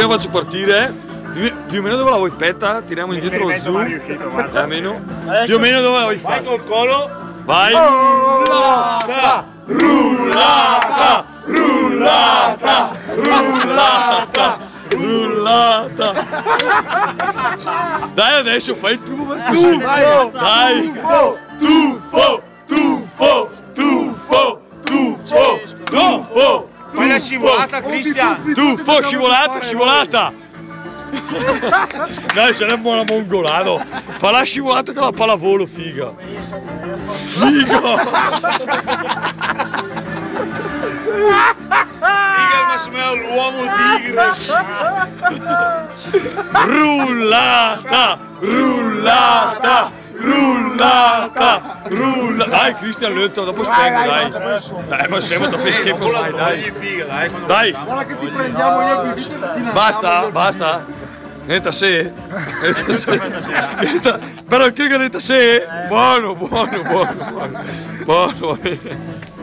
faccio partire. Più o meno dove la vuoi petta? Tiriamo indietro lo zoom. Più o meno dove la vuoi fare? Vai col colo. Vai. Rullata, rullata, rullata, rullata, rullata. Dai adesso fai il tuffo per così. Dai. Tuffo, tuffo, tuffo, tuffo, tuffo. Fai la scivolata, Cristian. Tuffo, scivolata, scivolata. Dai, saremmo una mongolado. Fa la scivolata con la pallavolo, figa. Figa. Figa, ma sembra l'uomo tigre. Rullata, rullata, rullata, rullata. Dai, Cristian, lento, dopo spengo, dai. Dai, ma siamo da fai schifo, dai. Dai. Guarda che ti prendiamo io qui. Basta, basta. Niente a sé? Però che niente a sé? Buono, buono, buono, buono. Buono, va bene.